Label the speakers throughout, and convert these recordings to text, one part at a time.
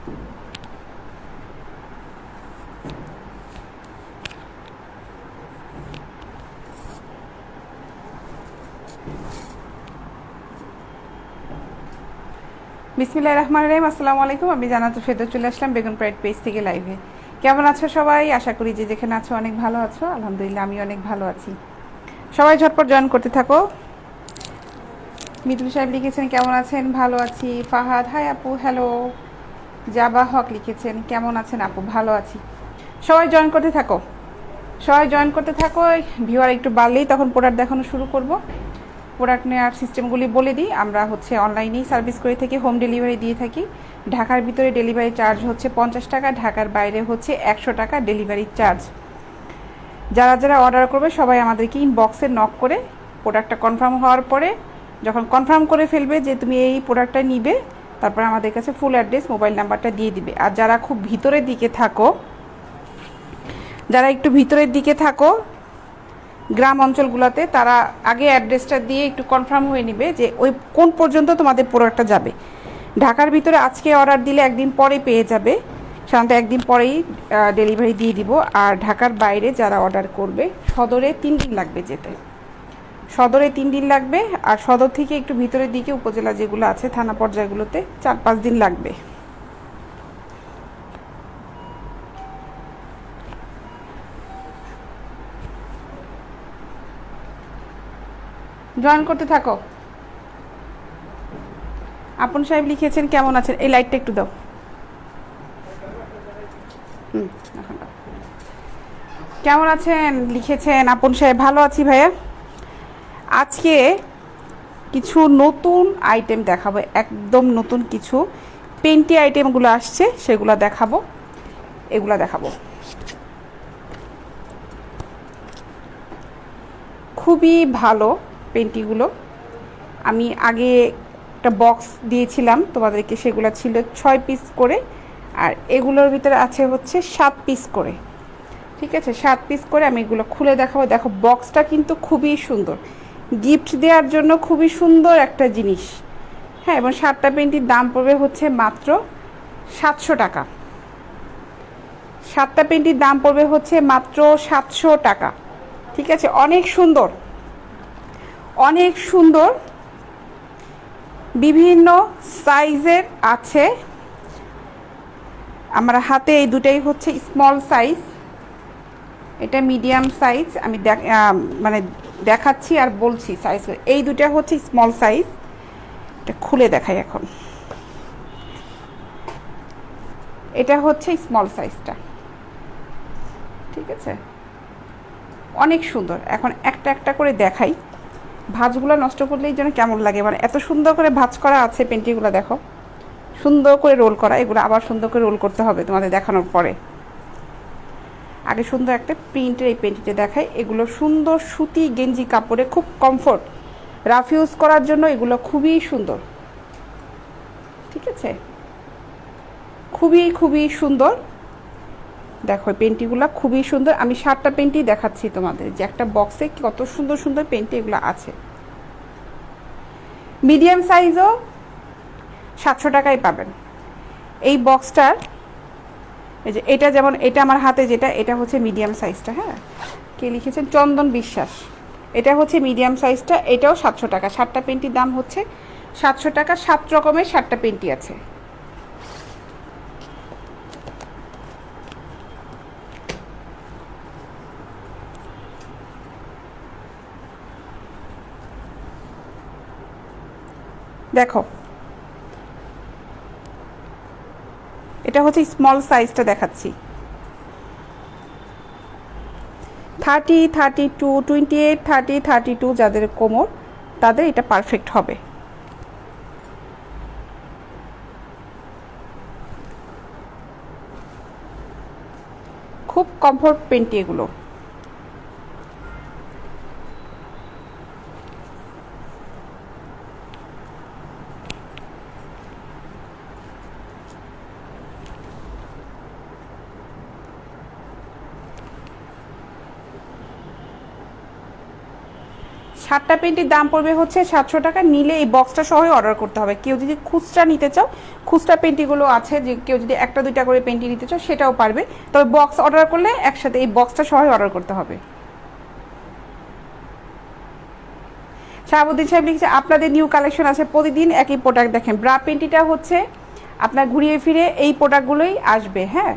Speaker 1: বিসমিল্লাহির রহমানির রহিম। আসসালামু আলাইকুম। আমি জান্নাতুল ফেরদৌস চলে আসলাম বেগুন প্রাইড পেজ থেকে লাইভে। কেমন আছো সবাই? আশা করি যে যেখানে আছো অনেক ভালো আছো। আলহামদুলিল্লাহ আমি অনেক ভালো আছি। সবাই ঝটপট জয়েন করতে থাকো। মিতুল সাহেব লিখেছেন কেমন আছেন? ভালো আছি। ফাহাদ হাই আপু, হ্যালো। জাবা হক লিখেছেন কেমন আছেন আপু? ভালো আছি। সবাই জয়েন করতে থাকো, সবাই জয়েন করতে থাকো। ভিউয়ার একটু বাড়লেই তখন প্রোডাক্ট দেখানো শুরু করব। প্রোডাক্ট নেওয়ার সিস্টেমগুলি বলে দিই। আমরা অনলাইনেই সার্ভিস করে থাকি, হোম ডেলিভারি দিয়ে থাকি। ঢাকার ভিতরে ডেলিভারি চার্জ হচ্ছে 50 টাকা, ঢাকার বাইরে হচ্ছে 100 টাকা ডেলিভারি চার্জ। যারা যারা অর্ডার করবে সবাই আমাদেরকে ইনবক্সে নক করে প্রোডাক্টটা কনফার্ম হওয়ার পরে যখন কনফার্ম করে ফেলবে যে তুমি এই প্রোডাক্টটা নিবে, তারপরে আমাদের কাছে ফুল অ্যাড্রেস, মোবাইল নাম্বারটা দিয়ে দিবে। আর যারা খুব ভিতরের দিকে থাকো, যারা একটু ভিতরের দিকে থাকো গ্রাম অঞ্চলগুলোতে, তারা আগে অ্যাড্রেসটা দিয়ে একটু কনফার্ম হয়ে নেবে যে ওই কোন পর্যন্ত তোমাদের প্রোডাক্টটা যাবে। ঢাকার ভিতরে আজকে অর্ডার দিলে একদিন পরে পেয়ে যাবে, সাধারণত একদিন পরেই ডেলিভারি দিয়ে দিব। আর ঢাকার বাইরে যারা অর্ডার করবে, সদরে 3 দিন লাগবে যেতে, সদরে 3 দিন লাগবে। আর সদর থেকে একটু ভিতরের দিকে উপজেলা যেগুলো আছে থানা পর্যায়গুলোতে 4-5 দিন লাগবে। জয়েন করতে থাকো। আপন সাহেব লিখেছেন কেমন আছেন? এই লাইটটা একটু দাও। এখন দাও। কেমন আছেন লিখেছেন আপন সাহেব। ভালো আছি ভাইয়া। আজকে কিছু নতুন আইটেম দেখাবো, একদম নতুন কিছু পেন্টি আইটেমগুলো আসছে সেগুলো দেখাবো। এগুলো দেখাবো, খুবই ভালো পেন্টিগুলো। আমি আগে একটা বক্স দিয়েছিলাম তোমাদেরকে, সেগুলো ছিল 6 পিস করে, আর এগুলোর ভিতরে আছে হচ্ছে 7 পিস করে। ঠিক আছে, 7 পিস করে আমি এগুলো খুলে দেখাবো। দেখো বক্সটা কিন্তু খুবই সুন্দর, গিফট দেওয়ার জন্য খুবই সুন্দর একটা জিনিস। হ্যাঁ, এবং 7টা পেন্টির দাম পড়বে হচ্ছে মাত্র 700 টাকা। 7টা পেন্টির দাম পড়বে হচ্ছে মাত্র 700 টাকা। ঠিক আছে, অনেক সুন্দর, অনেক সুন্দর, বিভিন্ন সাইজের আছে। আমার হাতে এই দুটাই হচ্ছে স্মল সাইজ, এটা মিডিয়াম সাইজ। আমি মানে দেখাচ্ছি আর বলছি সাইজ। এই দুটা হচ্ছে স্মল সাইজ। এটা খুলে দেখাই এখন। এটা হচ্ছে স্মল সাইজটা। ঠিক আছে, অনেক সুন্দর। এখন একটা একটা করে দেখাই। ভাঁজগুলো নষ্ট করলেই যেন কেমন লাগে, মানে এত সুন্দর করে ভাঁজ করা আছে পেন্টিগুলো। দেখো সুন্দর করে রোল করা, এগুলো আবার সুন্দর করে রোল করতে হবে তোমাদের দেখানোর পরে। আগে সুন্দর একটা প্রিন্টের এই পেন্টিটা দেখাই। এগুলো সুন্দর সুতি গেঞ্জি কাপড়ে, খুব কমফোর্ট, রাফ ইউজ করার জন্য এগুলো খুবই সুন্দর। ঠিক আছে, খুবই খুবই সুন্দর। দেখো পেন্টিগুলো খুবই সুন্দর। আমি 7টা পেন্টি দেখাচ্ছি তোমাদের, যে একটা বক্সে কত সুন্দর সুন্দর পেন্টি এগুলো আছে। মিডিয়াম সাইজও 700 টাকায় পাবেন। এই বক্সটার এই যে এটা, যেমন এটা আমার হাতে যেটা, এটা হচ্ছে মিডিয়াম সাইজটা। হ্যাঁ, কে লিখেছেন? চন্দন বিশ্বাস। এটা হচ্ছে মিডিয়াম সাইজটা, এটাও 700 টাকা। 7টা পেন্টির দাম হচ্ছে 700 টাকা। 7 রকমের 7টা পেন্টি আছে। দেখো এটা হচ্ছে স্মল সাইজটা দেখাচ্ছি। 30, 32, 28, 30, 32 যাদের কোমর, তাদের এটা পারফেক্ট হবে। খুব কমফোর্ট পেন্টি এগুলো। 7টা পেন্টির দাম পড়বে হচ্ছে 700 টাকা। নিলে এই বক্সটা সহই অর্ডার করতে হবে। কেউ যদি খুচরা নিতে চাও, খুচরা পেন্টিগুলো আছে, যে কেউ যদি একটা দুইটা করে পেন্টি নিতে চাও সেটাও পারবে, তবে বক্স অর্ডার করলে একসাথে এই বক্সটা সহই অর্ডার করতে হবে। শাহাবুদ্দিন সাহেব লিখছে আপনাদের নিউ কালেকশন আছে, প্রতিদিন একই প্রোডাক্ট দেখেন। ব্রা পেন্টিটা হচ্ছে আপনার ঘুরিয়ে ফিরে এই প্রোডাক্টগুলোই আসবে। হ্যাঁ,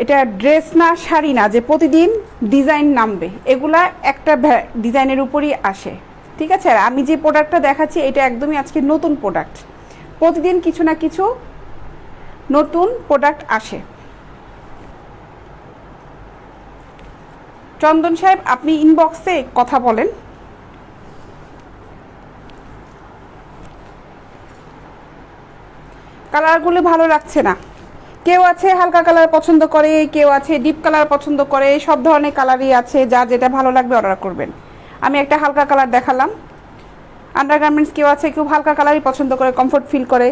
Speaker 1: এটা ড্রেস না, শাড়ি না যে প্রতিদিন ডিজাইন নামবে, এগুলা একটা ডিজাইনের উপরই আসে। ঠিক আছে, আর আমি যে প্রোডাক্টটা দেখাচ্ছি এটা একদমই আজকে নতুন প্রোডাক্ট। প্রতিদিন কিছু না কিছু নতুন প্রোডাক্ট আসে। চন্দন সাহেব আপনি ইনবক্সে কথা বলেন। কালারগুলো ভালো লাগছে না। কেউ আছে হালকা কালার পছন্দ করে, কেউ আছে ডিপ কালার পছন্দ করে, সব ধরনের কালারই আছে, যা যেটা ভালো লাগবে অর্ডার করবেন। আমি একটা হালকা কালার দেখালাম। আন্ডারগার্মেন্টস কেউ আছে খুব হালকা কালারই পছন্দ করে, কমফোর্ট ফিল করে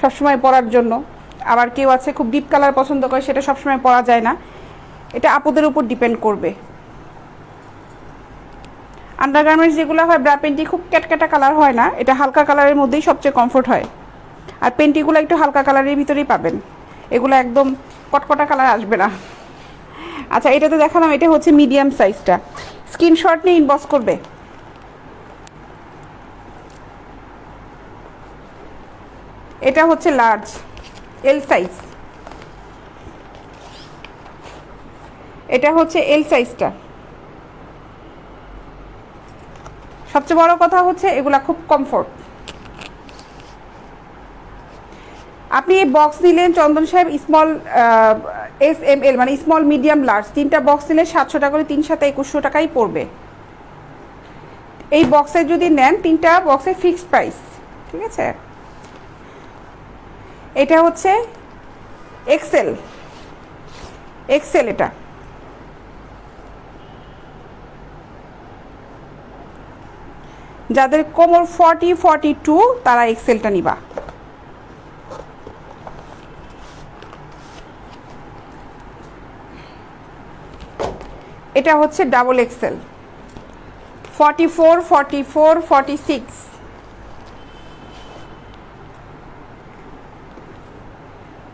Speaker 1: সবসময় পরার জন্য। আবার কেউ আছে খুব ডিপ কালার পছন্দ করে, সেটা সবসময় পরা যায় না। এটা আপুদের উপর ডিপেন্ড করবে। আন্ডারগার্মেন্টস যেগুলো হয় ব্রা পেন্টি খুব ক্যাটক্যাটা কালার হয় না, এটা হালকা কালারের মধ্যেই সবচেয়ে কমফোর্ট হয়। আর পেন্টিগুলো একটু হালকা কালারের ভিতরেই পাবেন, এগুলো একদম কটকটা কালার আসবে না। আচ্ছা, এটাতে দেখালাম, এটা হচ্ছে মিডিয়াম সাইজটা। স্ক্রিনশট নিয়ে ইনবক্স করবে। এটা হচ্ছে লার্জ এল সাইজ, এটা হচ্ছে এল সাইজটা। সবচেয়ে বড় কথা হচ্ছে এগুলা খুব কমফোর্ট। আপনি এই বক্স নিলেন চন্দন সাহেব, স্মল এস এম এল মানে স্মল মিডিয়াম লার্জ, 3টা বক্স নিলে 700 টাকা করে, 3 7 2100 টাকাই পড়বে। এই বক্সে যদি নেন 3টা বক্সে ফিক্সড প্রাইস। ঠিক আছে, এটা হচ্ছে এক্সেল, এক্সেল এটা। যাদের কোমর 40 42 তারা এক্সেলটা নিবা। এটা হচ্ছে ডাবল এক্সেল, 44 44 46।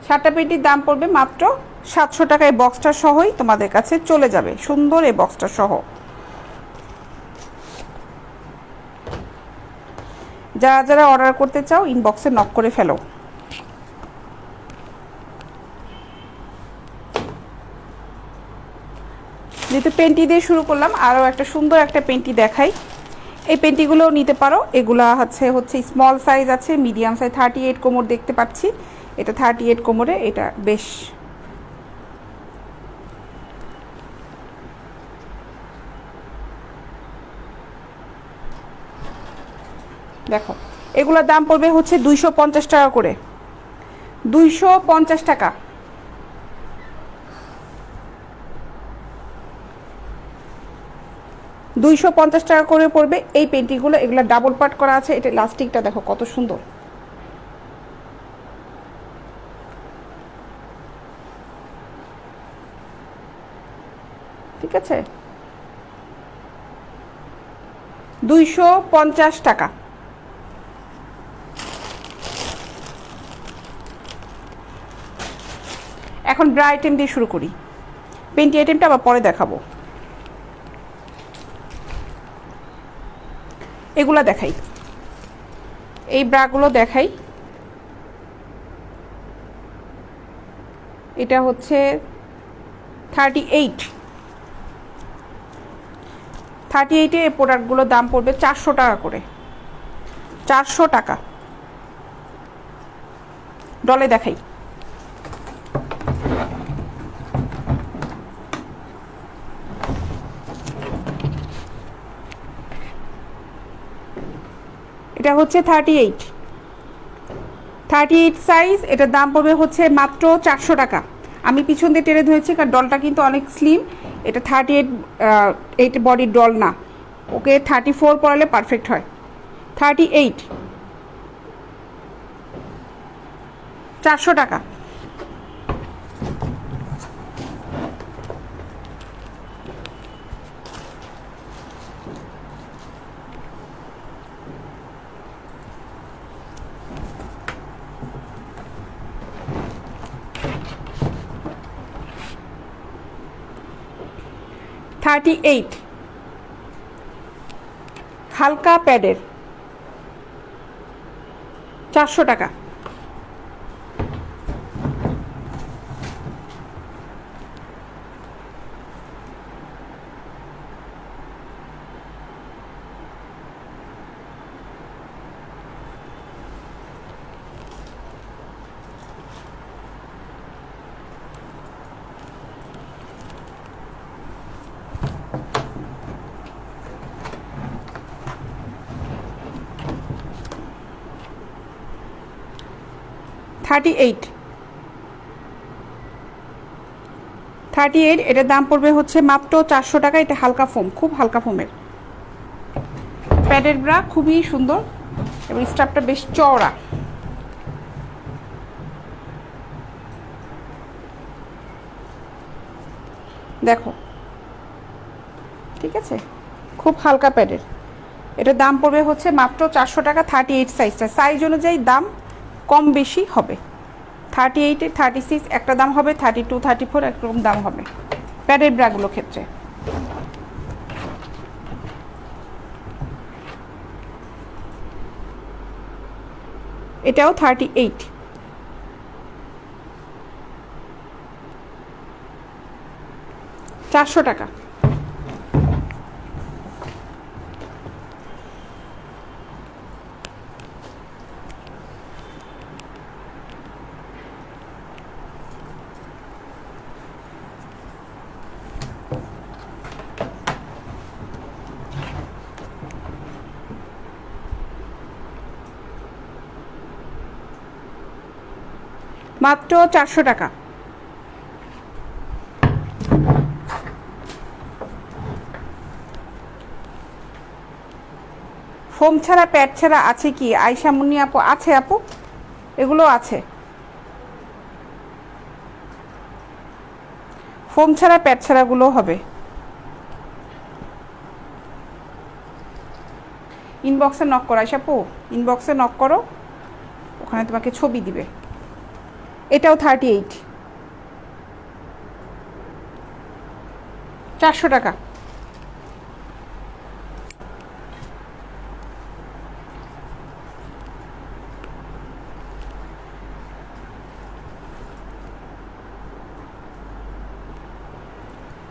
Speaker 1: 7টা পেন্টির দাম পড়বে মাত্র 700 টাকা। এই বক্সটা সহই তোমাদের কাছে চলে যাবে, সুন্দর এই বক্সটা সহ। যারা যারা অর্ডার করতে চাও ইনবক্সে নক করে ফেলো। যেহেতু পেন্টি দিয়ে শুরু করলাম, আরও একটা সুন্দর একটা পেন্টি দেখাই। এই পেন্টিগুলোও নিতে পারো। এগুলা হচ্ছে স্মল সাইজ আছে, মিডিয়াম সাইজ 38 কোমর দেখতে পাচ্ছি, এটা 38 কোমরে, এটা বেশ দেখো। এগুলোর দাম পড়বে হচ্ছে 250 টাকা করে, 250 টাকা। $250 টাকা করে পড়বে এই পেন্টিগুলো। এগুলো ডাবল পার্ট করা আছে। এটা লাস্টিকটা দেখো কত সুন্দর। ঠিক আছে, 250 টাকা। এখন ব্রা আইটেম দিয়ে শুরু করি, পেন্টি আইটেমটা আবার পরে দেখাবো। এগুলা দেখাই, এই ব্রাগুলো দেখাই। এটা হচ্ছে 38। 38-এ এই প্রোডাক্টগুলোর দাম পড়বে 400 টাকা করে, 400 টাকা। ডলে দেখাই, এটা হচ্ছে 38 সাইজ। এটার দাম পড়বে হচ্ছে মাত্র 400 টাকা। আমি পিছন দিয়ে টেনে ধরেছি কারণ ডলটা কিন্তু অনেক স্লিম। এটা 38 বডির ডল না, ওকে 34 পরালে পারফেক্ট হয়। 38 400 টাকা। 38 হালকা প্যাডের 400 টাকা। থার্টি এইট এটার দাম পড়বে হচ্ছে মাত্র 400 টাকা। এটা হালকা ফোম, খুব হালকা ফোমের প্যাডের ব্রা, খুবই সুন্দর এবং স্টাফটা বেশ চওড়া। দেখো, ঠিক আছে, খুব হালকা প্যাডের। এটার দাম পড়বে হচ্ছে মাত্র 400 টাকা। 38 সাইজটা, সাইজ অনুযায়ী দাম কম বেশি হবে। 38 36 একটা দাম হবে, 32 34 একরকম দাম হবে প্যাডের ব্রাগুলোর ক্ষেত্রে। এটাও 38, 400 টাকা। মাত্র 400 টাকা। ফোম ছাড়া প্যাড ছাড়া আছে কি আয়শা মুন্নি আপু? আছে আপু, এগুলো আছে। ফোম ছাড়া প্যাড ছাড়াগুলো হবে। ইনবক্সে নক করো আয়শা আপু, ইনবক্সে নক করো, ওখানে তোমাকে ছবি দিবে। এটাও 38, 400 টাকা।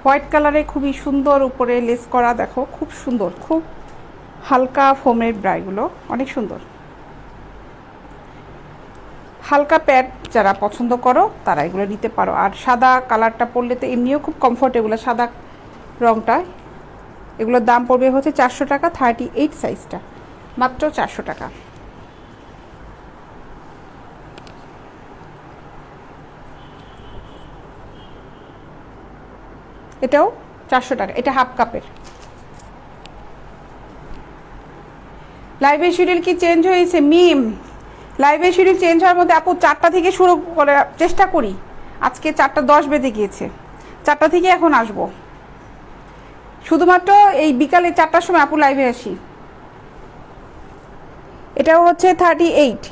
Speaker 1: হোয়াইট কালারে খুবই সুন্দর উপরে লেস করা, দেখো খুব সুন্দর, খুব হালকা ফোমের ব্রাগুলো অনেক সুন্দর। হালকা প্যাড যারা পছন্দ করো তারা এগুলো নিতে পারো। আর সাদা কালারটা পরলে তো এমনিও খুব কমফোর্টেবল, সাদা রংটা। এগুলোর দাম পড়বে হচ্ছে 400 টাকা। 38 সাইজটা মাত্র 400 টাকা। এটাও 400 টাকা। এটা হাফ কাপের। লাইভের শিডিউল কি চেঞ্জ হয়েছে মিম? লাইভের শিডিউল চেঞ্জ হওয়ার মধ্যে আপু 4টা থেকে শুরু করার চেষ্টা করি। আজকে 4:10 বেজে গিয়েছে, 4টা থেকে এখন আসবো। শুধুমাত্র এই বিকালে 4টার সময় আপু লাইভে আসি। এটাও হচ্ছে 38,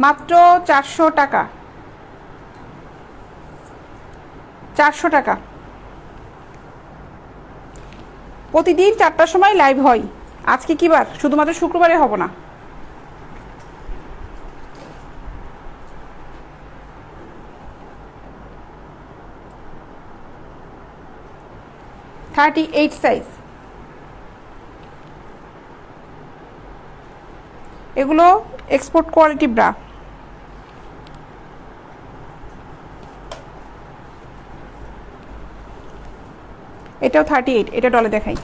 Speaker 1: মাত্র 400 টাকা। 400 টাকা। প্রতিদিন 4টার সময় লাইভ হয়। আজকে কি বার? শুধুমাত্র শুক্রবারে হব না। Thirty 38 size. এগুলো এক্সপোর্ট কোয়ালিটি ব্রা। এটাও 38। এটা ডলে দেখাই।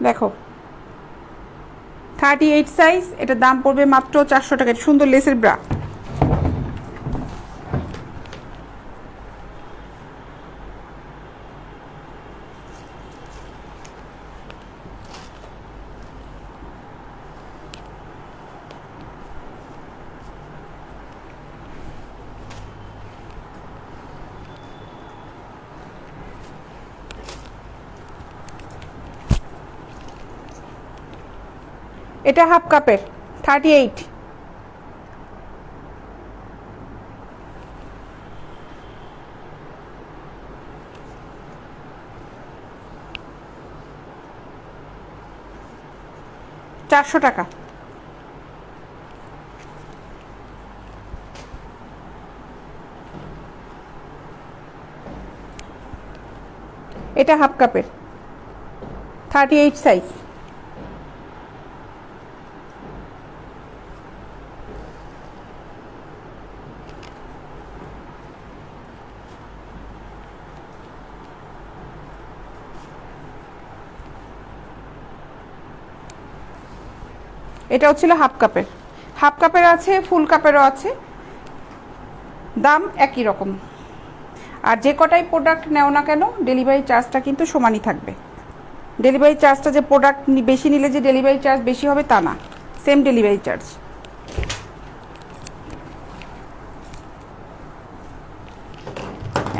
Speaker 1: দেখো 38 সাইজ। এটার দাম পড়বে মাত্র 400 টাকা। সুন্দর লেসের ব্রা। এটা হাফ কাপের 38। 400 টাকা। এটা হাফ কাপের 38 সাইজ। এটা হচ্ছিল হাফ কাপের। হাফ কাপের আছে, ফুল কাপেরও আছে, দাম একই রকম। আর যে কটাই প্রোডাক্ট নেও না কেন ডেলিভারি চার্জটা কিন্তু সমানই থাকবে। ডেলিভারি চার্জটা যে প্রোডাক্ট বেশি নিলে যে ডেলিভারি চার্জ বেশি হবে তা না, সেম ডেলিভারি চার্জ।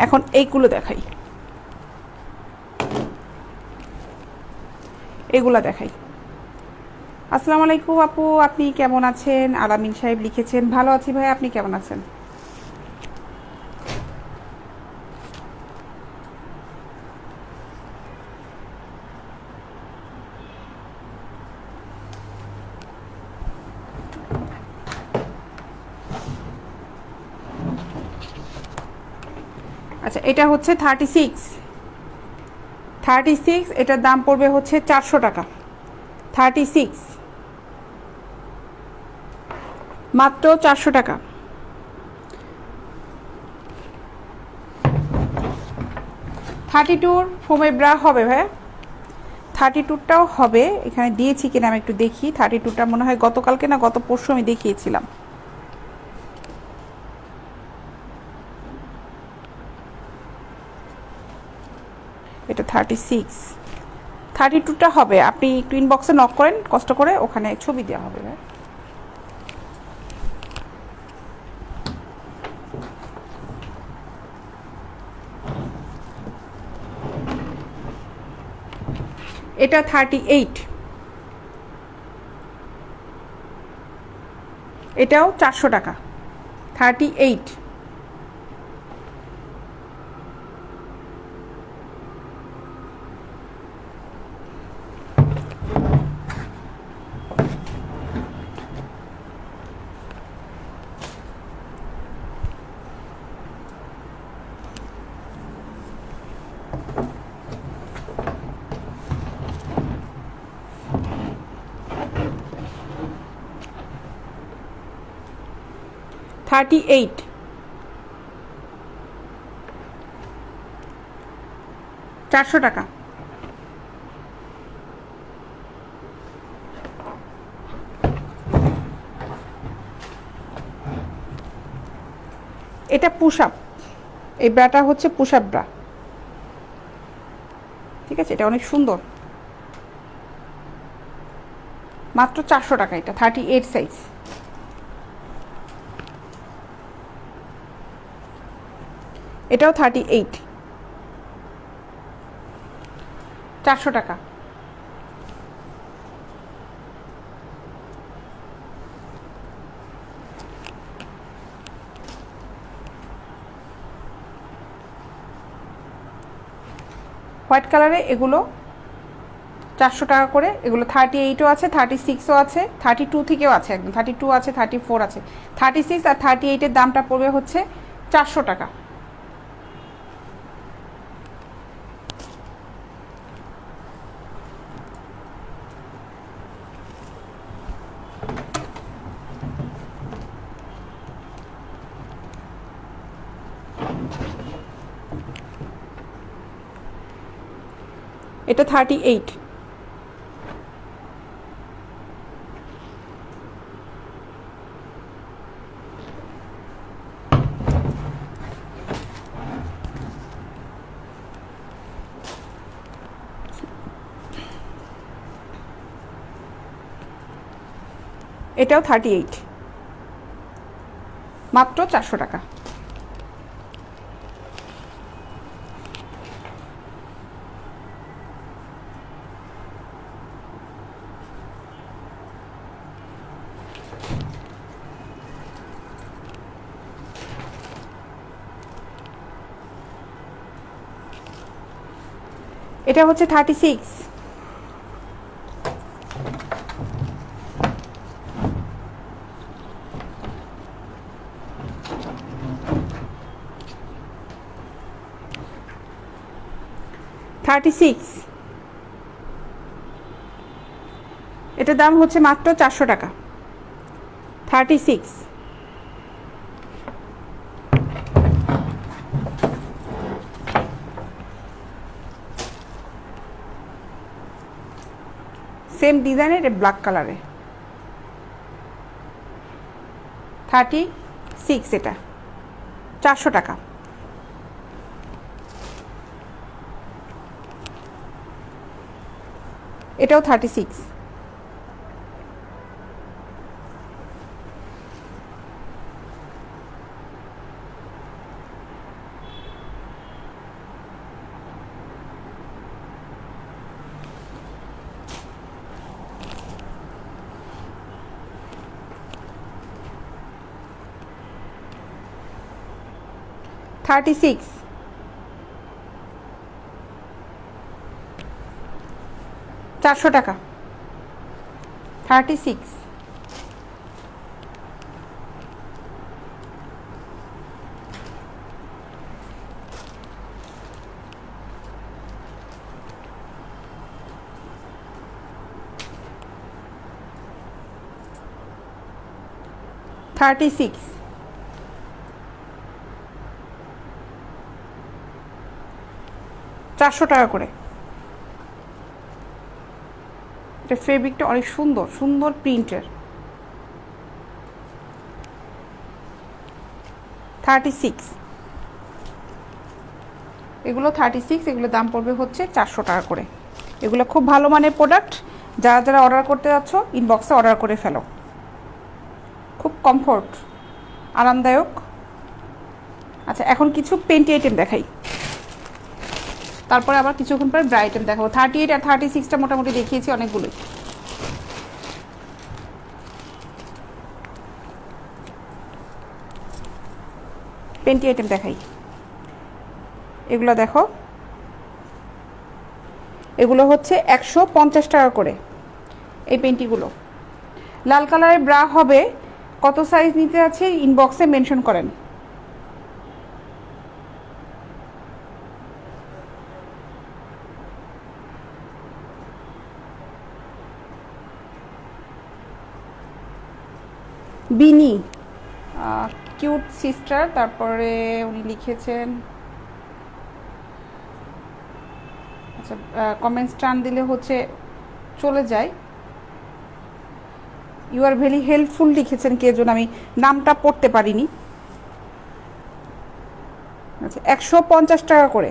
Speaker 1: এখন এইগুলো দেখাই, এগুলা দেখাই। আসসালামু আলাইকুম আপু, আপনি কেমন আছেন? আলামিন সাহেব লিখেছেন ভালো আছি ভাই, আপনি কেমন আছেন? আচ্ছা, এটা হচ্ছে 36, এটার দাম পড়বে হচ্ছে 400 টাকা। 36 মাত্র 400 টাকা। 32 ফোমের ব্রা হবে ভাই, 32টাও হবে। এখানে দিয়েছি কিনা আমি একটু দেখি। 32টা মনে হয় গতকালকে না গত পরশু আমি দেখিয়েছিলাম। এটা 32টা হবে। আপনি একটু ইনবক্সে নক করেন কষ্ট করে, ওখানে ছবি দেওয়া হবে ভাই। এটা 38, এটাও 400 টাকা। 38 38 400 টাকা। এটা পুশ আপ, এই ব্রাটা হচ্ছে পুশ আপ ব্রা, ঠিক আছে? এটা অনেক সুন্দর, মাত্র 400 টাকা। এটা 38 সাইজ। এটাও 38, 400 টাকা। হোয়াইট কালারে এগুলো 400 টাকা করে। এগুলো 38ও আছে, 36ও আছে, 32 থেকেও আছে, একদম 32 আছে, 34 আছে। 36 আর 38-এর দামটা পড়বে হচ্ছে 400 টাকা। এটা 38। এটাও 38, মাত্র 400 টাকা। এটা হচ্ছে 36, 36, এটার দাম হচ্ছে মাত্র 400 টাকা। 36, সেম ডিজাইনের ব্ল্যাক কালারে। 36, এটা 400 টাকা। এটাও 36। $36, 400 টাকা। 36, $36, টাকা করে। এটা ফেব্রিকটা অনেক সুন্দর, সুন্দর প্রিন্টের। 36, এগুলো 36, এগুলো দাম পড়বে হচ্ছে 400 টাকা করে। এগুলো খুব ভালো মানের প্রোডাক্ট, যারা যারা অর্ডার করতে যাচ্ছ ইনবক্সে অর্ডার করে ফেলো। খুব কমফোর্ট, আরামদায়ক। আচ্ছা, এখন কিছু পেন্টি আইটেম দেখাই, তারপরে আবার কিছুক্ষণ পরে ব্রা আইটেম দেখাবো। 38 আর 36টা মোটামুটি দেখিয়েছি অনেকগুলোই। পেন্টি আইটেম দেখাই, এগুলো দেখো, এগুলো হচ্ছে 150 টাকা করে এই পেন্টিগুলো। লাল কালারের ব্রা হবে, কত সাইজ নিতে আছে ইনবক্সে মেনশন করেন। বিনি কিউট সিস্টার, তারপরে উনি লিখেছেন, আচ্ছা কমেন্টস টান দিলে হচ্ছে চলে যায়। ইউ আর ভেরি হেল্পফুল লিখেছেন কে জন, আমি নামটা পড়তে পারিনি। আচ্ছা, 150 টাকা করে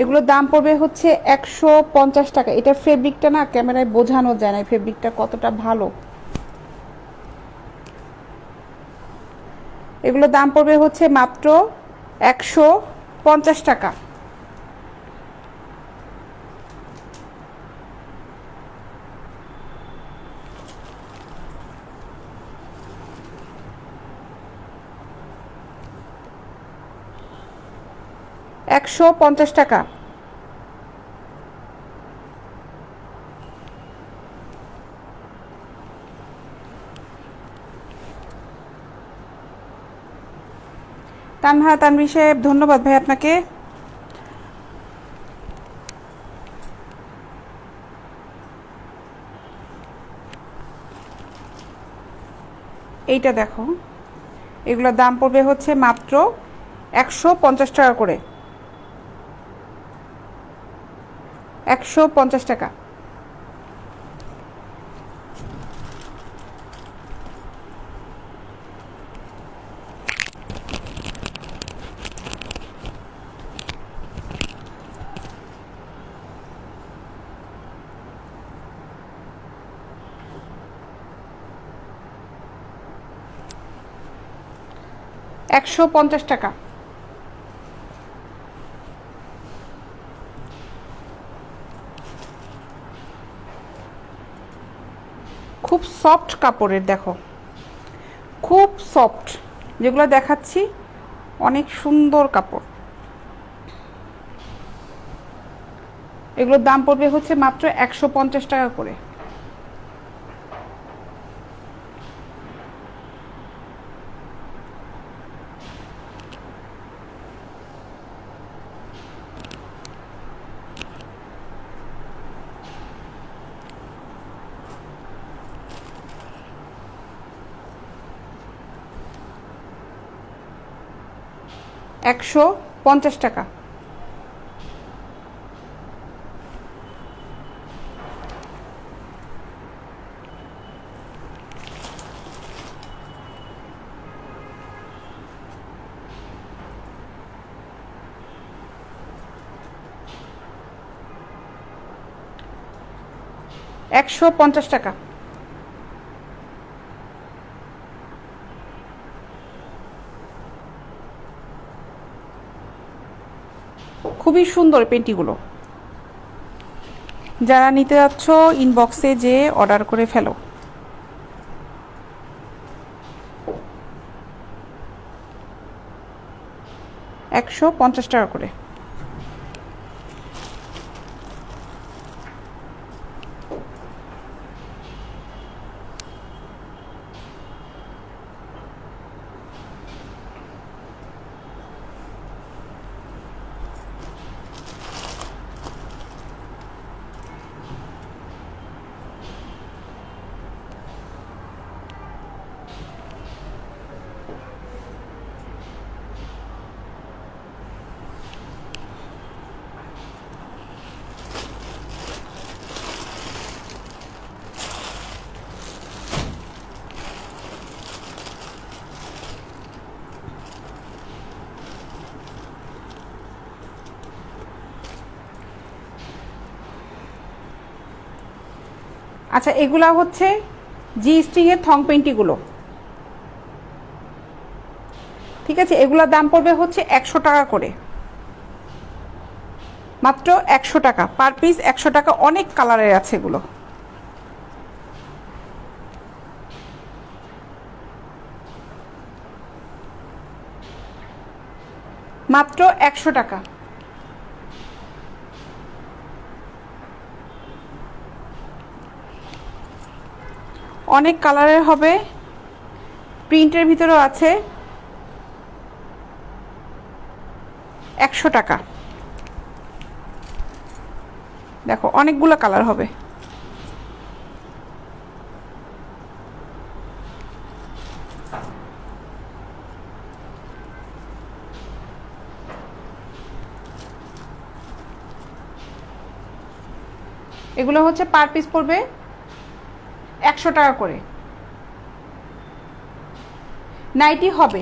Speaker 1: এগুলোর দাম পড়বে হচ্ছে 150 টাকা। এটার ফেব্রিকটা না ক্যামেরায় বোঝানো যায় না, ফেব্রিকটা কতটা ভালো। এগুলোর দাম পড়বে হচ্ছে মাত্র 150 টাকা। টাকা। তানহা তানভীর সাহেব, ধন্যবাদ ভাই আপনাকে। এইটা দেখো, এগুলোর দাম পড়বে হচ্ছে মাত্র 150 টাকা করে। 150 টাকা। $150 টাকা। খুব সফট কাপড়ের, দেখো খুব সফট, যেগুলো দেখাচ্ছি অনেক সুন্দর কাপড়। এগুলোর দাম পড়বে হচ্ছে মাত্র 150 টাকা করে। 150 টাকা। টাকা। খুবই সুন্দর পেন্টিগুলো। যারা নিতে যাচ্ছ ইনবক্সে যে অর্ডার করে ফেলো। টাকা করে। আচ্ছা, এগুলা হচ্ছে জি স্ট্রিংয়ের থং পেন্টিগুলো, ঠিক আছে। এগুলোর দাম পড়বে হচ্ছে 100 টাকা করে, মাত্র 100 টাকা পার পিস। 100 টাকা। অনেক কালারের আছে এগুলো। মাত্র 100 টাকা। অনেক কালারের হবে, প্রিন্টের ভিতরেও আছে। 100 টাকা। দেখো অনেকগুলো কালার হবে। এগুলো হচ্ছে পার পিস পড়বে 100 টাকা করে। নাইটি হবে,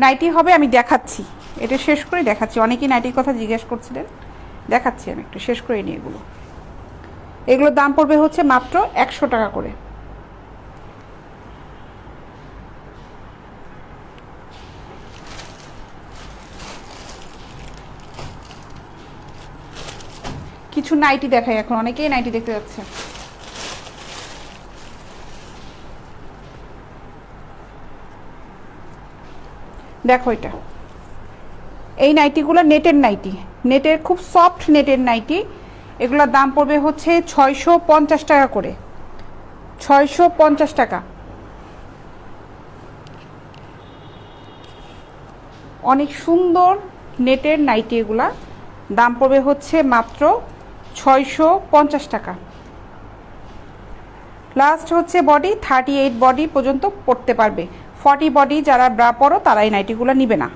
Speaker 1: নাইটি হবে, আমি দেখাচ্ছি। এটা শেষ করে দেখাচ্ছি। অনেকেই নাইটির কথা জিজ্ঞেস করছিলেন, দেখাচ্ছি আমি একটু শেষ করে নিই। এগুলোর দাম পড়বে হচ্ছে মাত্র 100 টাকা করে। কিছু নাইটি দেখাই এখন, অনেকেই নাইটি দেখতে যাচ্ছে। দেখো এটা, এই নাইটিগুলো নেটের নাইটি, নেটের খুব সফট নেটের নাইটি। এগুলোর দাম পড়বে হচ্ছে 650 টাকা করে। 650 টাকা। অনেক সুন্দর নেটের নাইটি এগুলা। দাম পড়বে হচ্ছে মাত্র 650 টাকা। লাস্ট হচ্ছে বডি 38 বডি পর্যন্ত পড়তে পারবে। 40 বডি যারা ব্রা পরো তারা এই নাইটিগুলো নিবে না।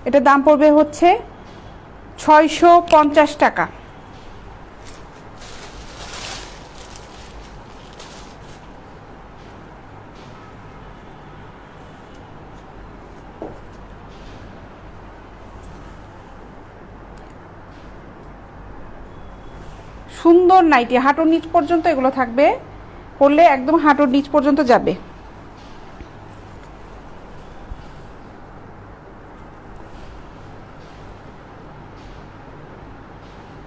Speaker 1: এটার দাম পড়বে হচ্ছে 650 টাকা। সুন্দর নাইটি, হাঁটুর নিচ পর্যন্ত এগুলো থাকবে, পরলে একদম হাঁটুর নিচ পর্যন্ত যাবে।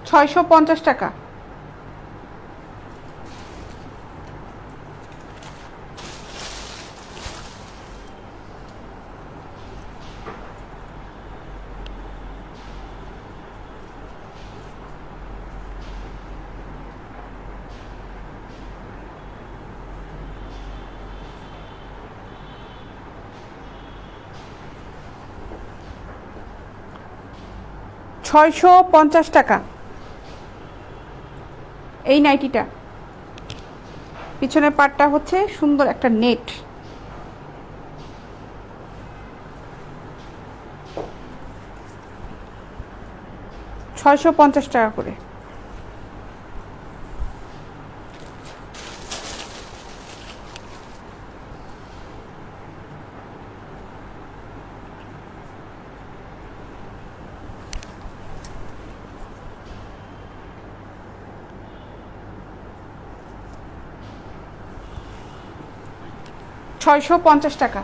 Speaker 1: 650 টাকা। $650 টাকা এই নাইটিটা। পিছনের পাটটা হচ্ছে সুন্দর একটা নেট, 650 টাকা করে। টাকা।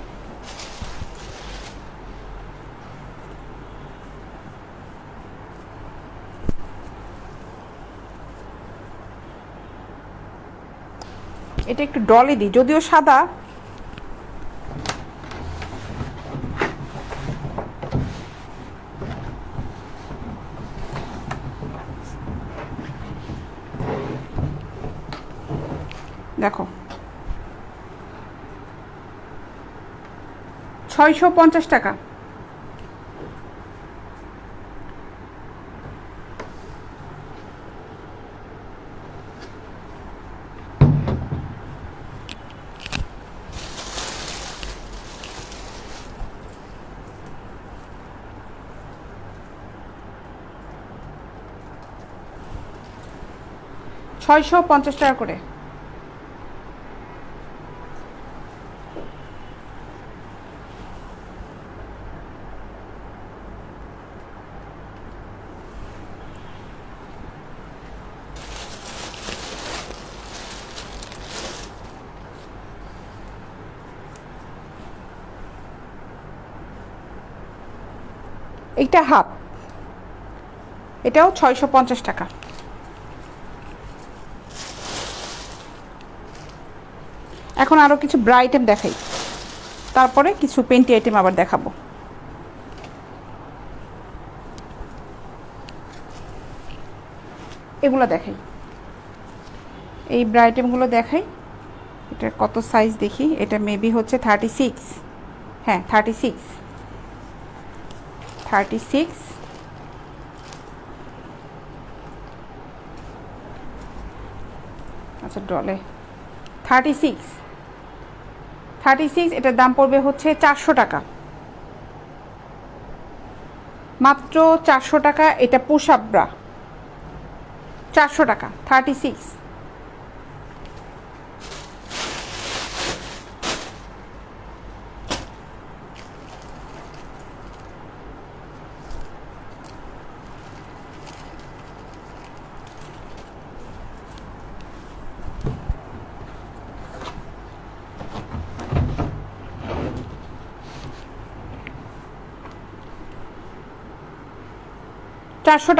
Speaker 1: এটা একটু ডলে দিই, যদিও সাদা। দেখো 650 টাকা। টাকা করে। এইটা হাফ, এটাও 650 টাকা। এখন আরো কিছু ব্রা আইটেম দেখাই, তারপরে কিছু পেন্টি আইটেম আবার দেখাবো। এগুলো দেখাই, এই ব্রা আইটেমগুলো দেখাই। এটা কত সাইজ দেখি, এটা মেবি হচ্ছে 36। হ্যাঁ 36। আচ্ছা ডলে 36। এটার দাম পড়বে হচ্ছে 400 টাকা, মাত্র 400 টাকা। এটা পুশ আপ ব্রা, 400 টাকা। 36।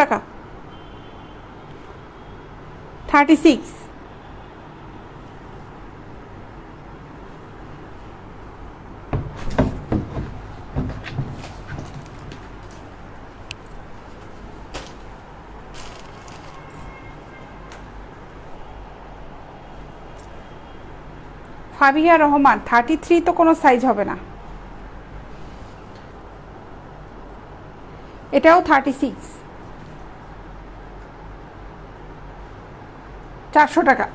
Speaker 1: টাকা 36। ফাবিহা রহমান 33 তো কোনো সাইজ হবে না, এটাও 36। 400 টাকা।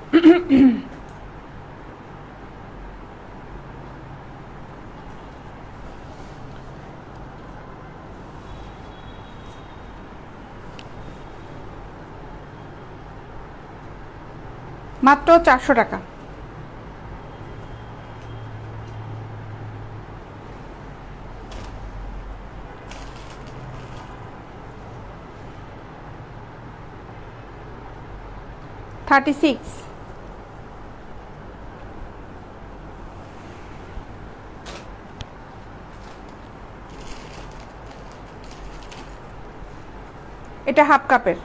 Speaker 1: মাত্র 400 টাকা। এটা হাফ কাপের।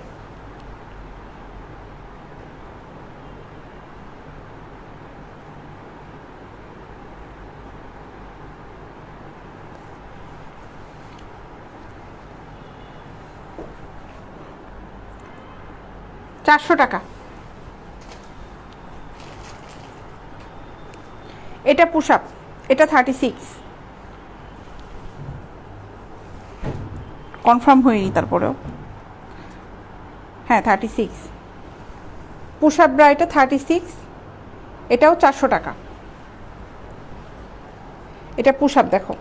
Speaker 1: টাকা। এটা পুশ আপ, এটা 36। কনফার্ম হয়নি তারপরেও। হ্যাঁ 36 পুশ আপ ব্রা, এটা 36। এটাও 400 টাকা। এটা পুশ আপ দেখো,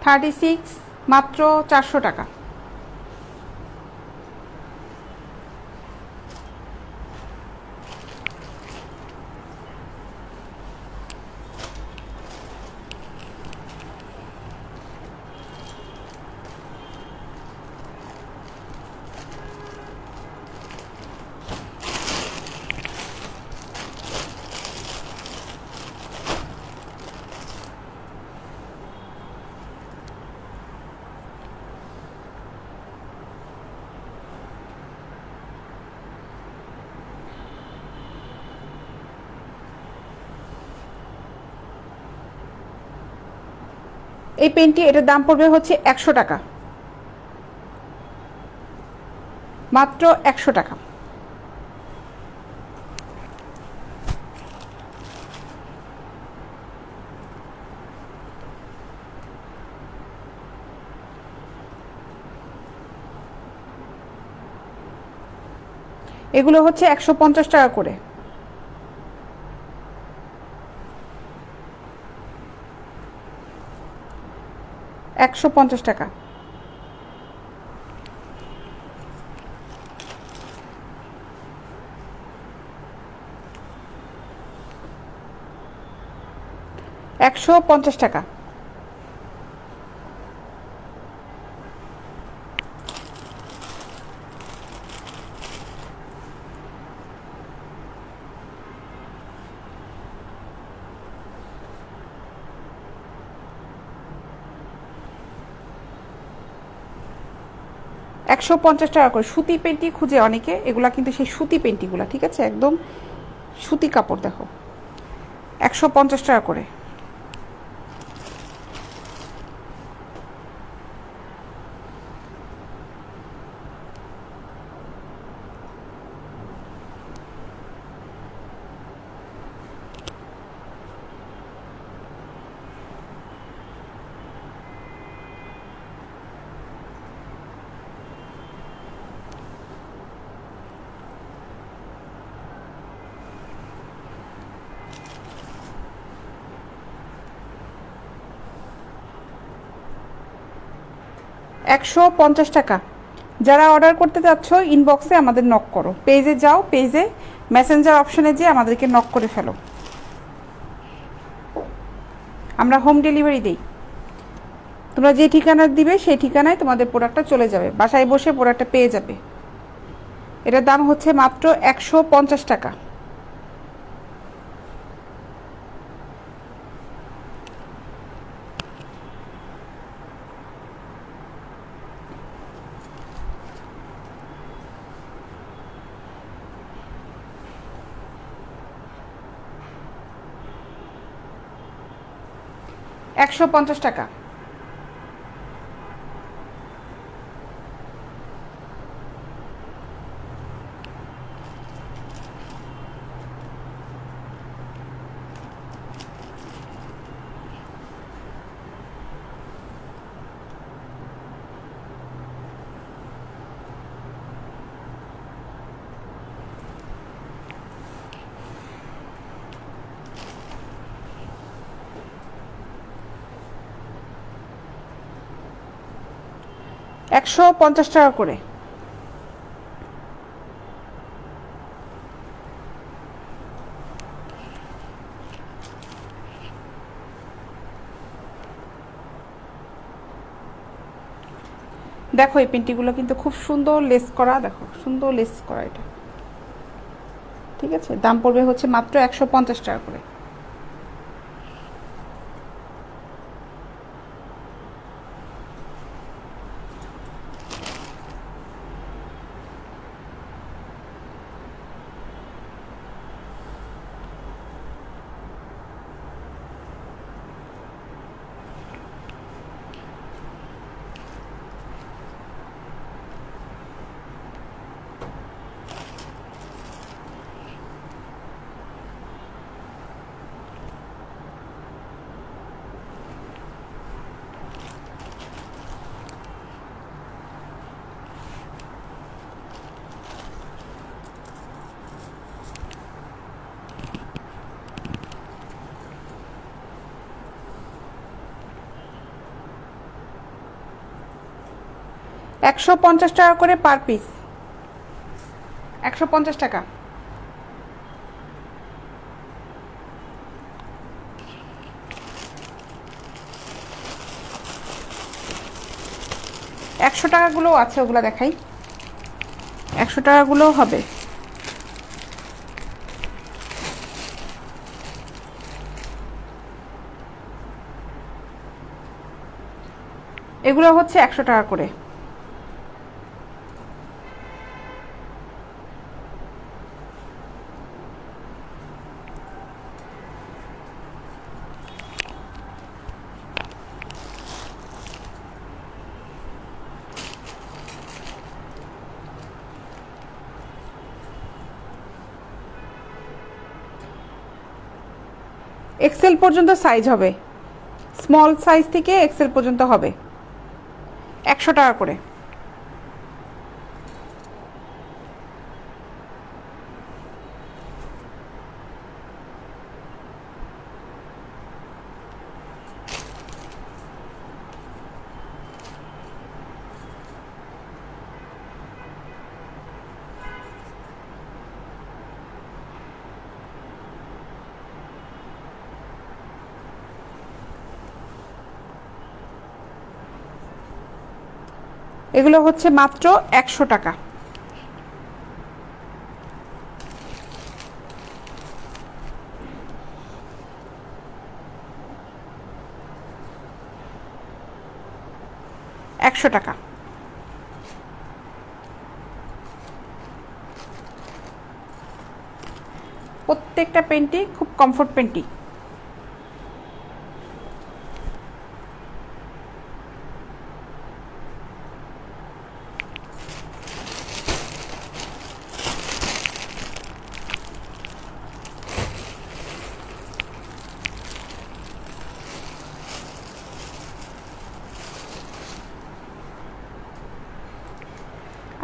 Speaker 1: 36 মাত্র 400 টাকা। এই পেনটি, এটার দাম পড়বে হচ্ছে 100 টাকা, মাত্র 100 টাকা। এগুলো হচ্ছে 150 টাকা করে। $150 টাকা। $150 টাকা। $150 করে। সুতি পেন্টি খুঁজে অনেকে, এগুলা কিন্তু সেই সুতি পেন্টিগুলা, ঠিক আছে, একদম সুতি কাপড়। দেখো 150 টাকা করে। $150 টাকা। যারা অর্ডার করতে চাচ্ছ ইনবক্সে আমাদের নক করো, পেজে যাও, পেজে মেসেঞ্জার অপশনে যেয়ে আমাদেরকে নক করে ফেলো, আমরা হোম ডেলিভারি দিই। তোমরা যে ঠিকানা দিবে সেই ঠিকানায় তোমাদের প্রোডাক্টটা চলে যাবে, বাসায় বসে প্রোডাক্টটা পেয়ে যাবে। এটার দাম হচ্ছে মাত্র 150 টাকা। $150 টাকা। $150 টাকা করে। দেখো এই পেন্টিগুলো কিন্তু খুব সুন্দর লেস করা, দেখো সুন্দর লেস করা এটা, ঠিক আছে। দাম পড়বে হচ্ছে মাত্র 150 টাকা করে। 150 টাকা করে পার পিস, 150 টাকা। $100 আছে, ওগুলো দেখাই। $100 হবে। এগুলো হচ্ছে 100 টাকা করে। এক্সেল পর্যন্ত সাইজ হবে, স্মল সাইজ থেকে এক্সেল পর্যন্ত হবে, 100 টাকা করে। এগুলো হচ্ছে মাত্র 100 টাকা। $100। প্রত্যেকটা পেন্টি খুব কমফোর্ট পেন্টি।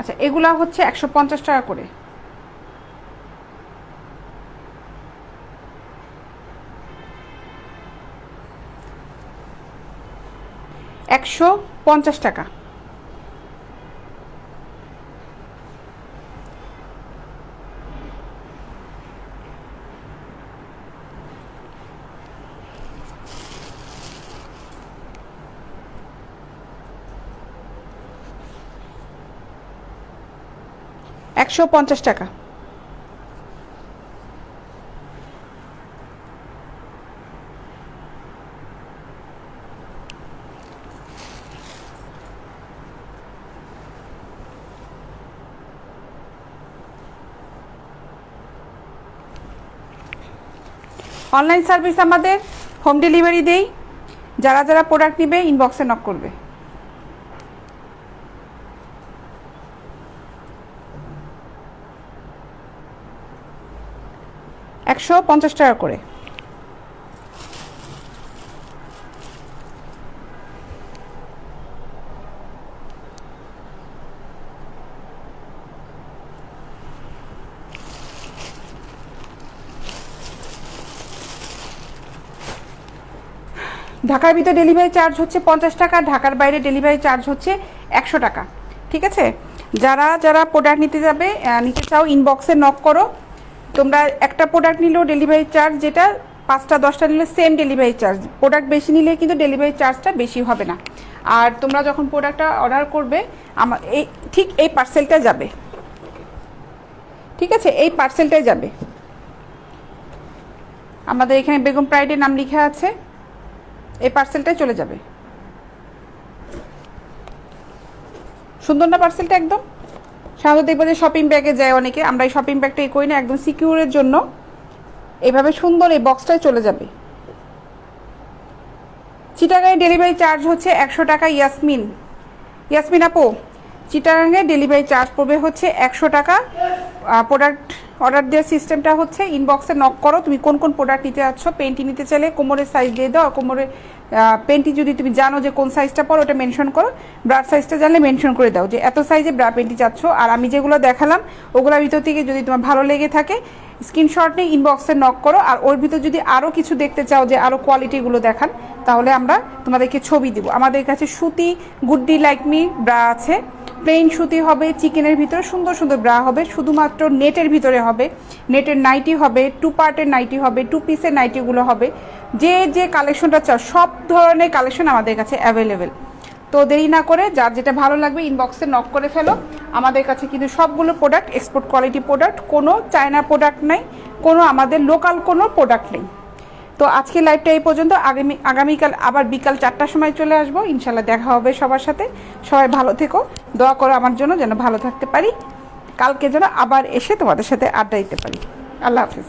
Speaker 1: আচ্ছা, এগুলা হচ্ছে 150 টাকা করে। $150। $150। অনলাইন সার্ভিস আমাদের, হোম ডেলিভারি দেই। যারা যারা প্রোডাক্ট নেবে ইনবক্সে নক করবে। 150 টাকা করে। ঢাকার ভিতরে ডেলিভারি চার্জ হচ্ছে 50 টাকা, ঢাকার বাইরে ডেলিভারি চার্জ হচ্ছে 100 টাকা। ঠিক আছে, যারা যারা প্রোডাক্ট নিতে চাও ইনবক্সে নক করো। তোমরা একটা প্রোডাক্ট নিলেও ডেলিভারি চার্জ, যেটা 5টা 10টা নিলে সেম ডেলিভারি চার্জ। প্রোডাক্ট বেশি নিলে কিন্তু ডেলিভারি চার্জটা বেশি হবে না। আর তোমরা যখন প্রোডাক্টটা অর্ডার করবে ঠিক এই পার্সেলটা যাবে। ঠিক আছে, এই পার্সেলটাই যাবে। আমাদের এখানে বেগম প্রাইডের নাম লেখা আছে, এই পার্সেলটাই চলে যাবে। সুন্দর না পার্সেলটা? একদম সাধারণত দেখবো যে শপিং ব্যাগে যায় অনেকে, আমরা এই শপিং ব্যাগটাই করি না, একদম সিকিউরের জন্য এইভাবে সুন্দর এই বক্সটাই চলে যাবে। চিটাগাঁয়ে ডেলিভারি চার্জ হচ্ছে 100 টাকা। ইয়াসমিন আপু, চিটাগাঁয়ে ডেলিভারি চার্জ পড়বে হচ্ছে 100 টাকা। প্রোডাক্ট অর্ডার দেওয়ার সিস্টেমটা হচ্ছে ইনবক্সে নক করো, তুমি কোন কোন প্রোডাক্ট নিতে যাচ্ছ। পেন্টি নিতে চাইলে কোমরের সাইজ দিয়ে দাও, কোমরের পেন্টি যদি তুমি জানো যে কোন সাইজটা পড়ো ওটা মেনশন করো, ব্রার সাইজটা জানলে মেনশন করে দাও যে এত সাইজে ব্রা পেন্টি চাচ্ছ। আর আমি যেগুলো দেখালাম ওগুলোর ভিতর থেকে যদি তোমার ভালো লেগে থাকে স্ক্রিনশট নিয়ে ইনবক্সে নক করো। আর ওর ভিতর যদি আরও কিছু দেখতে চাও যে আরও কোয়ালিটিগুলো দেখান, তাহলে আমরা তোমাদেরকে ছবি দিব। আমাদের কাছে সুতি গুড্ডি লাইক মি ব্রা আছে, প্লেন সুতি হবে, চিকেনের ভিতরে সুন্দর সুন্দর ব্রা হবে, শুধুমাত্র নেটের ভিতরে হবে, নেটের নাইটি হবে, 2 পার্টের নাইটি হবে, 2 পিসের নাইটিগুলো হবে। যে যে কালেকশনটা চাও সব ধরনের কালেকশন আমাদের কাছে অ্যাভেলেবেল। তো দেরি না করে যার যেটা ভালো লাগবে ইনবক্সে নক করে ফেলো। আমাদের কাছে কিন্তু সবগুলো প্রোডাক্ট এক্সপোর্ট কোয়ালিটি প্রোডাক্ট, কোনো চায়না প্রোডাক্ট নেই, কোনো আমাদের লোকাল কোনো প্রোডাক্ট নেই। তো আজকে লাইভটা এই পর্যন্ত। আগামীকাল আবার বিকাল 4টার সময় চলে আসবো, ইনশাল্লাহ দেখা হবে সবার সাথে। সবাই ভালো থেকো, দোয়া করো আমার জন্য যেন ভালো থাকতে পারি, কালকে যেন আবার এসে তোমাদের সাথে আড্ডা দিতে পারি। আল্লাহ হাফিজ।